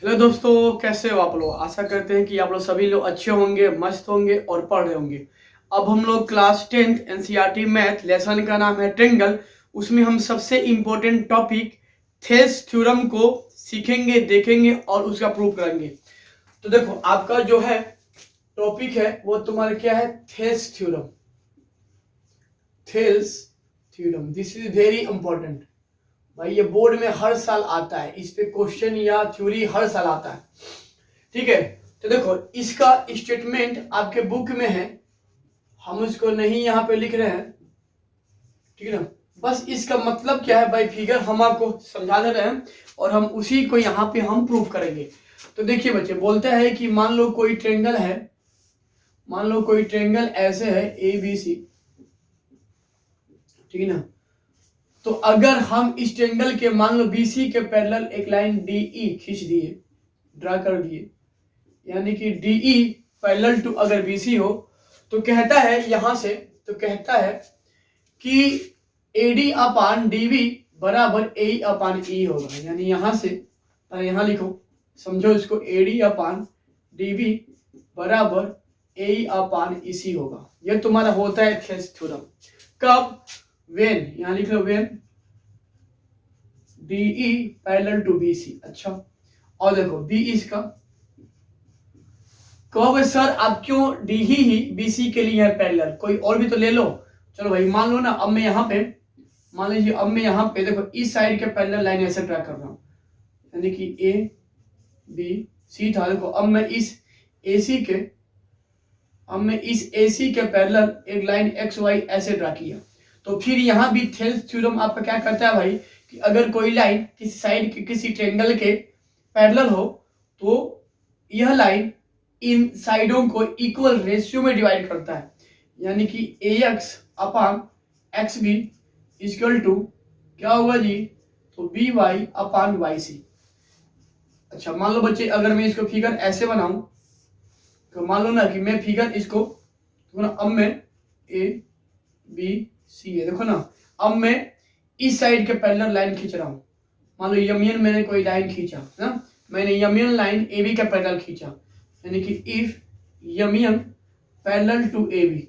Hello दोस्तों, कैसे हो आप लोग। आशा करते हैं कि आप लोग सभी लोग अच्छे होंगे, मस्त होंगे और पढ़ रहे होंगे। अब हम लोग class 10th NCERT math lesson का नाम है ट्रेंगल। उसमें हम सबसे इम्पोर्टेंट टॉपिक थेस थ्योरम को सीखेंगे, देखेंगे और उसका प्रूव करेंगे। तो देखो, आपका जो है टॉपिक है वो तुम्हारा क्या है, थेस theorem. थेस theorem, this is very important भाई। ये बोर्ड में हर साल आता है, इस पे क्वेश्चन या थ्योरी हर साल आता है। ठीक है, तो देखो इसका स्टेटमेंट आपके बुक में है, हम उसको नहीं यहाँ पे लिख रहे हैं। ठीक है ना, बस इसका मतलब क्या है बाई फिगर हम आपको समझा दे रहे हैं और हम उसी को यहाँ पे हम प्रूव करेंगे। तो देखिए बच्चे, बोलते हैं कि मान लो कोई ट्रेंगल है, मान लो कोई ट्रेंगल ऐसे है ए बी सी। ठीक है ना, तो अगर हम इस ट्रेंगल के मान लो बीसी के पैरेलल एक लाइन डीई खींच दिए, ड्रा कर दिए, यानी कि डीई पैरेलल टू अगर बीसी हो, तो कहता है यहां से, तो कहता है कि एडी अपान डीवी बराबर ए अपान ई होगा। यानी यहां से यहां लिखो, समझो इसको, एडी अपान डीवी बराबर ए अपान ईसी होगा। यह तुम्हारा होता है थेस थ्योरम। कब? वेन, यहां लिख लो when DE parallel to BC. अच्छा, और देखो बी इसका कहोगे सर आप क्यों डी ही बीसी के लिए है पैरेलल, कोई और भी तो ले लो। चलो भाई, मान लो ना, अब मैं यहाँ पे, मान लीजिए अब मैं यहाँ पे देखो इस साइड के पैरेलल लाइन ऐसे ड्रा कर रहा हूँ, यानी कि ए बी सी था। देखो अब मैं इस एसी के, अब मैं इस एसी के पैरेलल एक लाइन एक्स वाई ऐसे ड्रा किया। तो फिर यहाँ भी थेल्स थ्योरम आपका क्या करता है भाई, कि अगर कोई लाइन किसी साइड के किसी ट्रेंगल के पैरेलल हो, तो यह लाइन इन साइडों को इक्वल रेशियो में डिवाइड करता है। यानी कि A X upon X B equal to क्या होगा जी, तो B Y upon Y C. अच्छा, मान लो बच्चे अगर मैं इसको फिगर ऐसे बनाऊं, तो मान लो ना कि मैं फिगर इसको, देखो ना, अब मैं ए बी सी है, देखो ना, अब मैं इस साइड के पैरेलल लाइन खींच रहा हूं। मान लो यमियन मैंने कोई लाइन खींचा ना, मैंने यमियन लाइन ए बी के पैरेलल खींचा, यानी कि if M N parallel to A B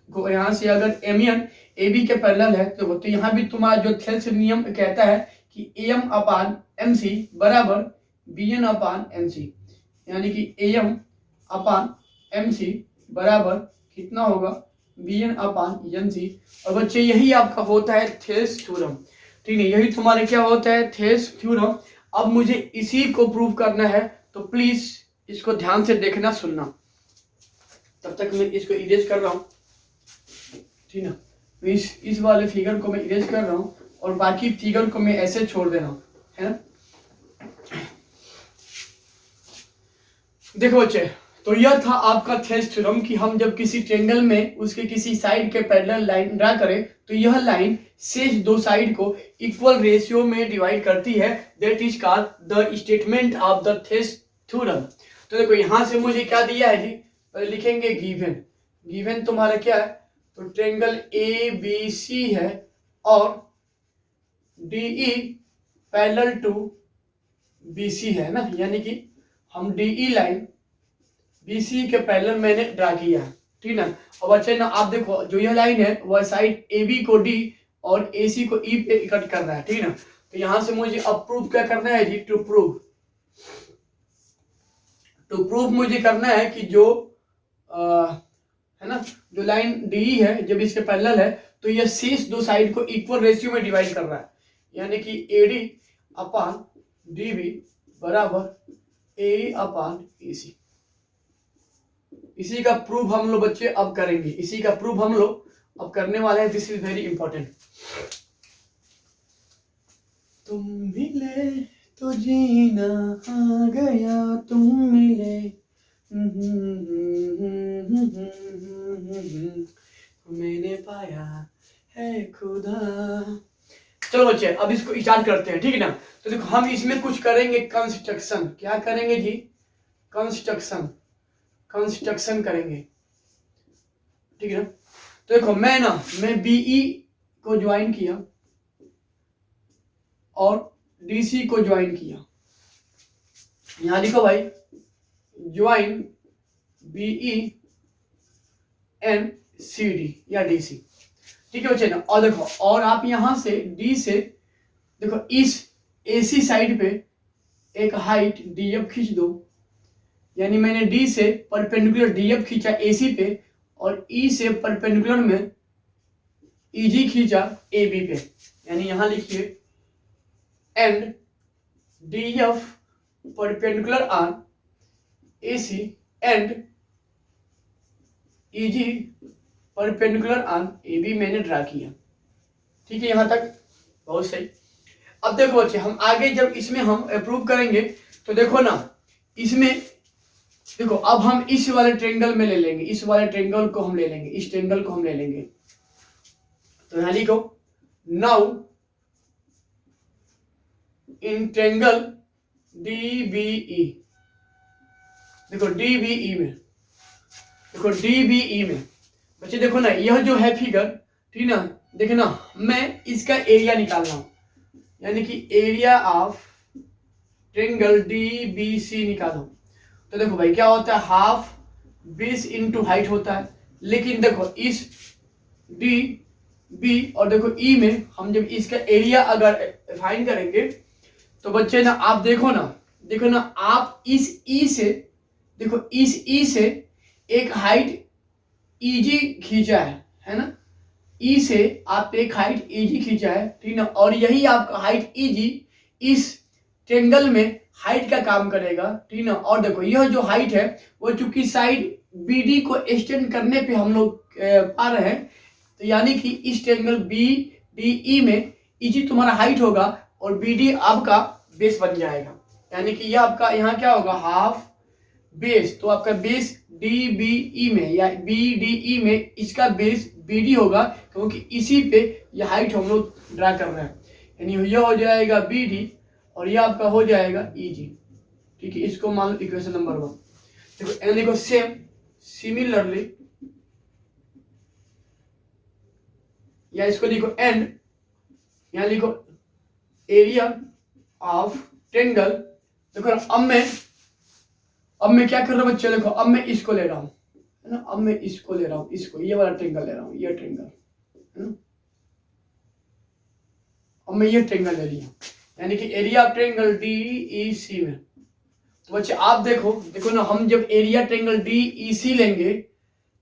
को, यहां से अगर एमियन ए बी के पैरेलल है तो यहाँ भी तुम्हारा जो थेल्स नियम कहता है कि एम अपान एम सी बराबर बी एन अपान एम सी, यानी कि एम अपान एम सी बराबर कितना होगा, बी एन अपान एम सी। और बच्चे यही आपका होता है थेल्स थ्योरम। ठीक है, यही तुम्हारे क्या होता है, थेल्स थ्योरम। अब मुझे इसी को प्रूव करना है, तो प्लीज इसको ध्यान से देखना सुनना। तब तक मैं इसको इरेज कर रहा हूं, ठीक है ना, इस वाले फिगर को मैं इरेज कर रहा हूं और बाकी फिगर को मैं ऐसे छोड़ दे रहा हूं, है ना। देखो बच्चे, तो यह था आपका थेल्स थ्योरम कि हम जब किसी ट्रेंगल में उसके किसी साइड के पैरेलल लाइन ड्रा करें, तो यह लाइन शेष दो साइड को इक्वल रेशियो में डिवाइड करती है। That is called the statement of the Thales theorem. तो देखो यहां से मुझे क्या दिया है जी, पहले लिखेंगे गिवन। गिवन तुम्हारा क्या है, तो ट्रेंगल ए बी सी है और डीई पैरेलल टू बीसी है ना, यानी कि हम डीई लाइन बीसी के पैरेलल मैंने ड्रा किया है। ठीक ना, अब अच्छा ना, आप देखो जो यह लाइन है वह साइड ए बी को डी और ए सी को ई पे कट कर रहा है। ठीक ना, तो यहां से मुझे अब प्रूव क्या करना है जी, टू प्रूव मुझे करना है कि जो है ना, जो लाइन डी है जब इसके पैरेलल है, तो यह शेष दो साइड को इक्वल रेशियो में डिवाइड कर रहा है, यानी कि एडी अपान डीबी बराबर ए अपान ईसी। इसी का प्रूफ हम लोग बच्चे अब करेंगे, इसी का प्रूफ हम लोग अब करने वाले हैं। This is very important. तुम मिले तो जीना आ गया, तुम मिले मैंने पाया है खुदा। चलो बच्चे, अब इसको स्टार्ट करते हैं। ठीक है ना, तो देखो हम इसमें कुछ करेंगे कंस्ट्रक्शन। क्या करेंगे जी, कंस्ट्रक्शन करेंगे। ठीक है ना, तो देखो मैं बीई को ज्वाइन किया और डीसी को ज्वाइन किया। यहां लिखो भाई ज्वाइन BE एंड CD या DC। ठीक है बच्चे ना। और देखो और आप यहां से D से देखो इस AC साइड पे एक हाइट DF खींच दो, यानी मैंने D से परपेंडिकुलर DF खींचा AC पे और E से परपेंडिकुलर में EG खींचा AB पे, यानी यहां लिखिए and DF perpendicular on AC and EG perpendicular on AB मैंने ड्रा किया। ठीक है, यहां तक बहुत सही। अब देखो बच्चे हम आगे जब इसमें हम अप्रूव करेंगे तो देखो ना, इसमें देखो अब हम इस वाले ट्रायंगल में ले लेंगे, इस वाले ट्रायंगल को हम ले लेंगे, इस ट्रायंगल को हम ले लेंगे। तो यहां लिखो नाउ इन ट्रायंगल DBE, देखो DBE में, देखो DBE में बच्चे देखो ना, यह जो है फिगर, ठीक ना, देखो ना मैं इसका एरिया निकाल रहा हूं, यानी कि एरिया ऑफ ट्रायंगल DBC निकालो। तो देखो भाई क्या होता है, हाफ बेस इनटू हाइट होता है। लेकिन देखो इस DB और देखो E में हम जब इसका एरिया अगर फाइंड करेंगे तो बच्चे ना आप देखो ना आप इस E से, देखो इस E से एक हाइट EG खींचा है ना, E से आप एक हाइट EG खींचा है, ठीक ना, और यही आपका हाइट EG इस ट्रायंगल में हाइट का काम करेगा, ठीक ना। और देखो यह जो हाइट है वो चूंकि साइड BD को एक्सटेंड करने पे हम लोग पा रहे हैं, तो यानी कि इस ट्रायंगल BDE में EG तुम्हारा हाइट होगा और BD आपका बेस बन जाएगा, यानी कि यह आपका यहाँ क्या होगा, हाफ बेस। तो आपका बेस DBE में या BDE में इसका बेस BD होगा, क्योंकि इसी पे यह हाइट हम लोग ड्रा कर रहे हैं, यानी यह हो जाएगा BD और यह आपका हो जाएगा EG। ठीक है, इसको मान लो इक्वेशन नंबर 1। देखो देखो सेम सिमिलरली, या इसको लिखो एंड, यहां लिखो एरिया ऑफ ट्रायंगल। देखो अब मैं क्या कर रहा हूं बच्चे, देखो अब मैं इसको ले रहा हूं, है ना, अब मैं इसको ले रहा हूं, इसको ये वाला ट्रायंगल ले रहा हूं, ये ट्रायंगल है ना, अब मैं ये ट्रायंगल ले लिया, यानी कि एरिया ऑफ ट्रायंगल DEC में। तो बच्चे आप देखो ना, हम जब एरिया ट्रायंगल DEC लेंगे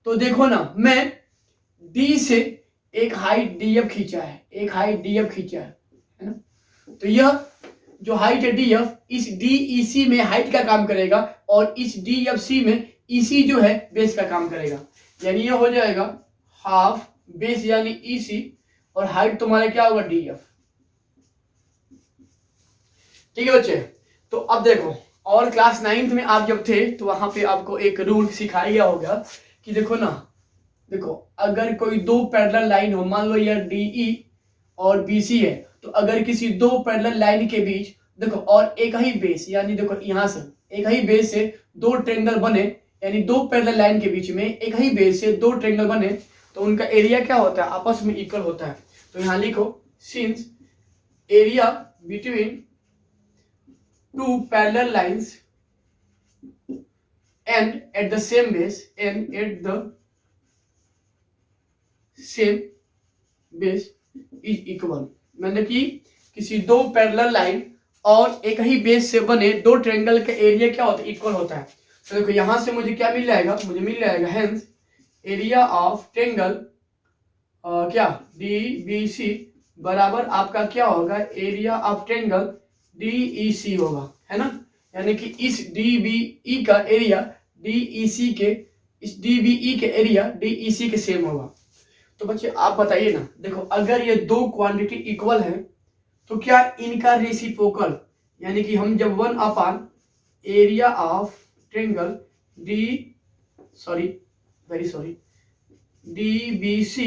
तो देखो ना मैं D से एक हाइट DF खींचा है, एक हाइट DF खींचा है ना, तो यह जो हाइट है DF इस DEC में हाइट का काम करेगा और इस DFC में EC जो है बेस का काम करेगा, यानी यह हो जाएगा हाफ बेस यानी EC और हाइट तुम्हारा क्या होगा DF। ठीक है बच्चे, तो अब देखो और क्लास 9th में आप जब थे तो वहां पे आपको एक रूल सिखाया गया होगा कि देखो ना, देखो अगर कोई दो पैरेलल लाइन हो, मान लो यह DE और BC है, तो अगर किसी दो पैरेलल लाइन के बीच देखो और एक ही बेस, यानी देखो यहां से एक ही बेस से दो ट्रायंगल बने, यानी दो पैरेलल लाइन के बीच में एक ही बेस से दो ट्रायंगल बने, तो उनका एरिया क्या होता है, आपस में इक्वल होता है। तो यहां लिखो since area between two parallel lines and at the same base is equal, मतलब कि किसी दो पैरेलल लाइन और एक ही बेस से बने दो ट्रायंगल का एरिया क्या होता है, इक्वल होता है। तो देखो यहां से मुझे क्या मिल जाएगा, मुझे मिल जाएगा हेंस एरिया ऑफ ट्रायंगल क्या DBC बराबर आपका क्या होगा, एरिया ऑफ ट्रायंगल DEC होगा, है ना, यानी कि इस DBE का एरिया DEC के, इस DBE के एरिया DEC के सेम होगा। तो बच्चे आप बताइए ना, देखो अगर ये दो क्वांटिटी इक्वल है तो क्या इनका रेसिप्रोकल, यानी कि हम जब 1 upon area of triangle DBC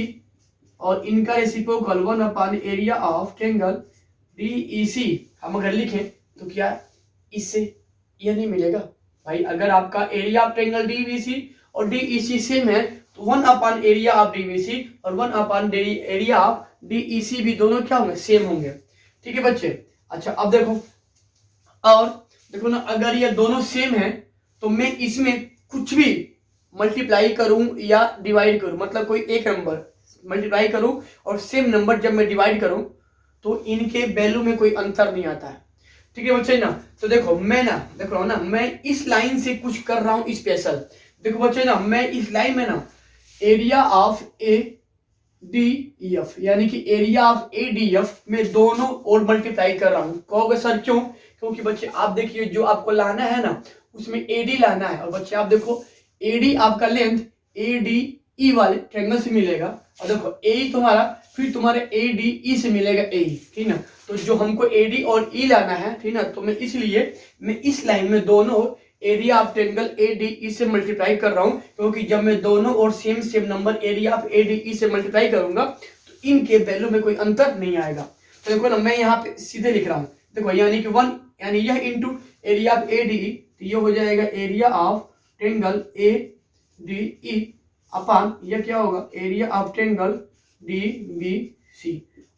और इनका reciprocal 1 upon area of triangle DEC हम अगर लिखें तो क्या इससे यह नहीं मिलेगा भाई। अगर आपका एरिया ऑफ ट्रायंगल DBC और DEC सेम है तो 1 अपॉन एरिया ऑफ DBC और 1 अपॉन एरिया ऑफ DEC भी दोनों क्या होंगे, सेम होंगे। ठीक है बच्चे, अच्छा अब देखो और देखो ना, अगर ये दोनों सेम है तो मैं इसमें कुछ भी मल्टीप्लाई करूं या डिवाइड करूं, मतलब कोई एक नंबर मल्टीप्लाई करूं और सेम नंबर जब मैं डिवाइड करूं तो इनके वैल्यू में कोई अंतर नहीं आता है। ठीक है बच्चे ना, तो देखो मैं ना, देखो ना, मैं इस लाइन से कुछ कर रहा हूं स्पेशल। देखो बच्चे ना, मैं इस लाइन में ना area of A D F, यानी कि area of A D F में दोनों और मल्टीप्लाई कर रहा हूं। कहोगे सर क्यों? क्योंकि बच्चे आप देखिए, जो आपको लाना है ना उसमें ए डी लाना है, और बच्चे आप देखो ए डी आपका लेंथ ए डी ई वाले ट्रायंगल से मिलेगा, और देखो ए तुम्हारा फिर तुम्हारे ए डी ई से मिलेगा ए, ठीक ना। तो जो हमको ए डी और ई लाना है, ठीक ना, तो मैं इसलिए मैं इस लाइन में दोनों area of triangle A D ई से मल्टीप्लाई कर रहा हूं, क्योंकि जब मैं दोनों और same same number area of A D ई से मल्टीप्लाई करूंगा तो इनके वैल्यू में कोई अंतर नहीं आएगा। तो देखो ना, मैं यहाँ पे सीधे लिख रहा हूँ, देखो यानी कि 1 यानी यह into area of A D E, तो ये हो जाएगा area of triangle A D E upon यह क्या होगा area of triangle D B C,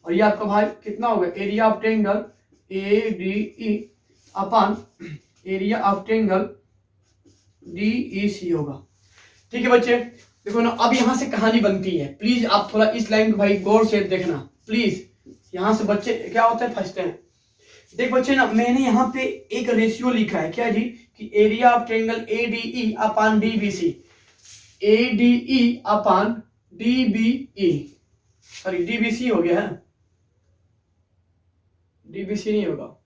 और ये आपका भाई कितना होगा area of triangle A D E upon area of triangle D E C होगा। ठीक है बच्चे, देखो ना, अब यहां से कहानी बनती है। प्लीज आप थोड़ा इस लाइन को भाई गौर से देखना प्लीज, यहां से बच्चे क्या होता है फंसते हैं। देख बच्चे ना, मैंने यहाँ पे एक रेशियो लिखा है, क्या जी, कि area of triangle A D E upon D B C, A D E upon D B E, sorry D B C हो गया है, डी बी सी नहीं होगा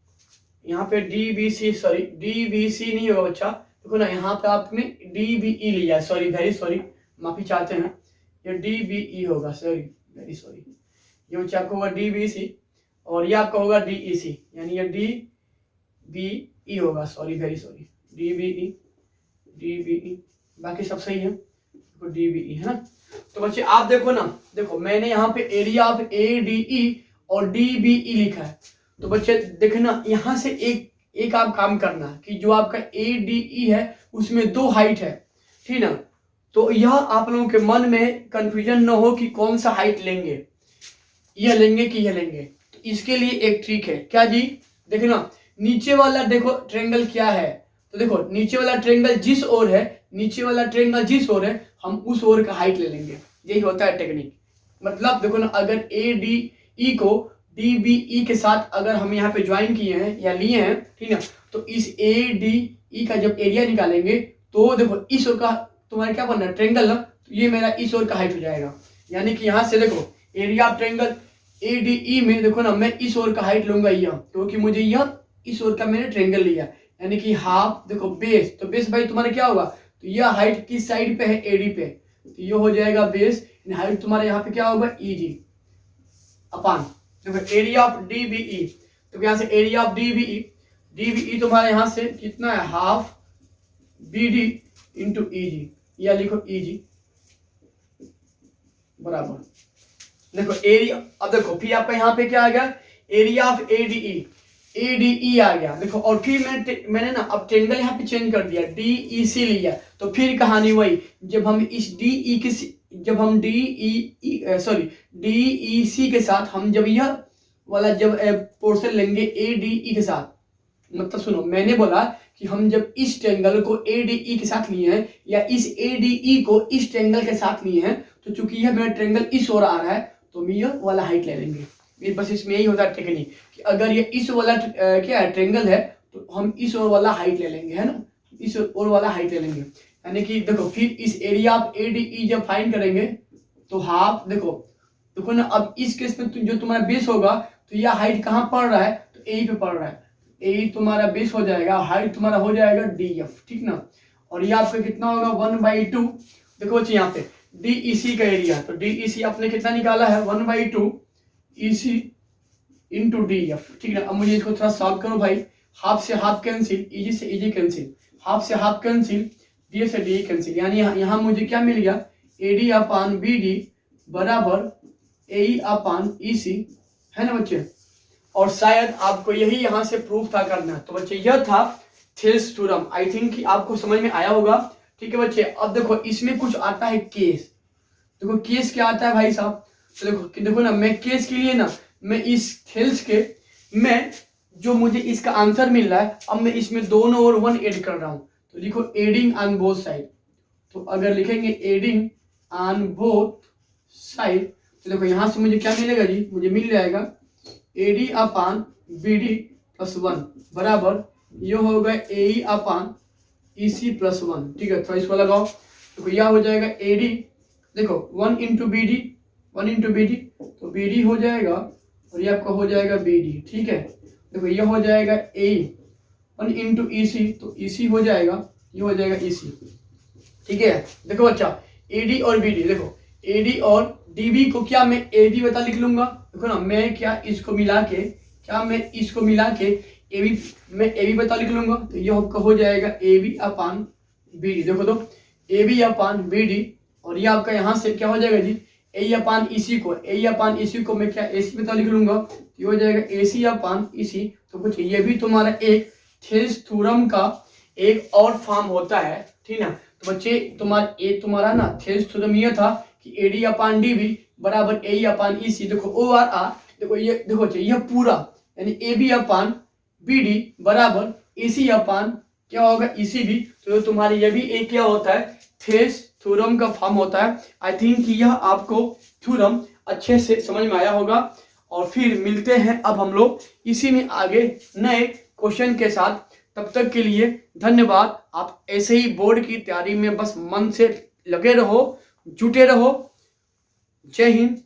यहाँ पे, D B C sorry D B C नहीं होगा बच्चा। देखो ना, यहाँ पे आपने डी बी ई लिया है, सॉरी वेरी सॉरी, माफी चाहते हैं, ये डी बी ई होगा, सॉरी वेरी सॉरी, ये बच्चा आपका होगा डी बी सी और ये आपका होगा डी ई सी, यानी ये डी बी ई होगा, sorry very sorry, D B E, बाकी सब सही है, देखो डी बी ई है ना। तो बच्चे आप देखो ना, देखो मैंने यहाँ पे एरिया ऑफ ए डी ई और डी बी ई लिखा है, तो बच्चे देखना यहाँ से एक आप काम करना कि जो आपका ए डी ई है उसमें 2 हाइट है, ठीक ना, तो यह आप लोगों के मन में कंफ्यूजन न हो कि कौन सा हाइट लेंगे, यह लेंगे कि यह लेंगे। तो इसके लिए एक ट्रिक है, क्या जी, देखना नीचे वाला देखो ट्रायंगल क्या है, तो देखो नीचे वाला ट्रायंगल जिस ओर है, नीचे वाला ट्रायंगल जिस ओर है हम उस ओर का हाइट ले लेंगे, यही होता है टेक्निक। मतलब देखो ना, अगर ए डी ई को डी बी ई के साथ अगर हम यहाँ पे ज्वाइन किए हैं या लिए हैं, ठीक है, तो इस ए डी ई का जब एरिया निकालेंगे तो देखो इस ओर का तुम्हारा क्या बनना है ट्रायंगल ना, तो ये मेरा इस ओर का हाइट हो जाएगा, यानी कि यहाँ से देखो area of triangle A D ई में देखो ना, मैं इस ओर का हाइट लूंगा यह, क्योंकि मुझे यह इस ओर का मैंने ट्रायंगल लिया, यानी कि हाफ, देखो बेस, तो बेस भाई तुम्हारा क्या होगा, तो यह हाइट किस साइड पे है एडी पे, तो ये हो जाएगा बेस, हाइट तुम्हारे यहाँ पे क्या होगा ई जी अपान देखो area of D B E, तो यहाँ से area of D B E तुम्हारे यहाँ से कितना है half B D into E G, या लिखो ई जी बराबर, देखो एरिया, अब देखो फिर आपका यहाँ पे क्या आ गया area of A D E आ गया, देखो, और फिर मैंने ना अब ट्रायंगल यहाँ पे चेंज कर दिया, डी ई सी लिया, तो फिर कहानी वही, जब हम इस डी ई के जब हम डी ई सी के साथ हम जब यह वाला जब पोर्शन लेंगे ए डी ई के साथ, मतलब सुनो मैंने बोला कि हम जब इस ट्रायंगल को ए डी ई के साथ लिए हैं या इस ए डी ई को इस ट्रायंगल के साथ लिए हैं, तो चूंकि यह मेरा ट्रायंगल इस ओर आ रहा है तो हम यह वाला हाइट ले लेंगे। ये बस इसमें यही होता है टेक्निक कि अगर ये इस वाला क्या है ट्रायंगल है तो हम इस ओर वाला हाइट ले लेंगे, है ना, इस ओर वाला हाइट ले लेंगे, यानी कि देखो फिर इस एरिया ऑफ ए डी ई जब फाइंड करेंगे तो हाफ, देखो ना, अब इस केस में जो तुम्हारा बेस होगा तो यह हाइट कहाँ पड़ रहा है, तो ए पे पड़ रहा है, ए तुम्हारा बेस हो जाएगा, हाइट तुम्हारा हो जाएगा डी एफ, ठीक ना, और ये आपका कितना होगा 1/2, देखो बच्चे यहाँ पे डी ई सी का एरिया, तो डी ई सी आपने कितना निकाला है 1/2 ई सी इंटू डी एफ, ठीक है। अब मुझे इसको थोड़ा सॉल्व करो भाई, हाफ से हाफ कैंसिल, इजी से इजी कैंसिल, हाफ से हाफ कैंसिल, डी से डी कैंसिल, यानी यहाँ मुझे क्या मिल गया A D upon B D बराबर ए अपान ई सी, है ना बच्चे। और शायद आपको यही यहाँ से प्रूफ था करना, तो बच्चे यह था थेल्स थ्योरम, आई थिंक कि आपको समझ में आया होगा, ठीक है बच्चे। अब देखो इसमें कुछ आता है केस, देखो केस क्या आता है भाई साहब, तो देखो ना, मैं केस के लिए ना मैं इस थेल्स के मैं जो मुझे इसका आंसर मिल रहा है, अब मैं इसमें दोनों और 1 ऐड कर रहा हूँ, तो लिखो एडिंग ऑन बोथ साइड। तो अगर लिखेंगे एडिंग ऑन बोथ साइड, तो देखो यहाँ से मुझे क्या मिलेगा जी, मुझे मिल जाएगा AD अपान BD प्लस 1 बराबर ये होगा AE अपान EC प्लस 1। ठीक है, थोड़ा इसको लगाओ, तो यह हो जाएगा AD, देखो 1 इंटू BD, 1 इंटू BD, तो BD हो जाएगा और ये आपका हो जाएगा BD। ठीक है, देखो ये हो जाएगा AE 1 इंटू EC, तो EC हो जाएगा, ये हो जाएगा EC। ठीक है, देखो बच्चा AD और BD, देखो AD और DB को क्या मैं AB बता लिख लूंगा, देखो ना, मैं क्या इसको मिला के, क्या मैं इसको मिला के AB, मैं AB बता लिख लूंगा, तो ये आपका हो जाएगा AB अपान BD। देखो तो AB अपान BD, और ये आपका यहाँ से क्या हो जाएगा जी, AE अपान EC को, AE अपान EC को मैं क्या AC बता लिख लूंगा, ये हो जाएगा AC अपान EC। तो कुछ ये भी तुम्हारा एक थेल्स थ्योरम का एक और फॉर्म होता है। ठीक है, तो बच्चे तुम्हारा ना थेल्स थ्योरम ये था कि AD अपान DB बराबर AE अपान EC। देखो OR, देखो ये देखो ये पूरा यानी AB अपान BD बराबर AC अपान क्या होगा ECB। तो तुम्हारी ये भी एक क्या होता है, थेल्स थ्योरम का फॉर्म होता है। आई थिंक यह आपको थ्योरम अच्छे से समझ में आया होगा, और फिर मिलते हैं अब हम लोग इसी में आगे नए क्वेश्चन के साथ। तब तक के लिए धन्यवाद। आप ऐसे ही बोर्ड की तैयारी में बस मन से लगे रहो, जुटे रहो। जय हिंद।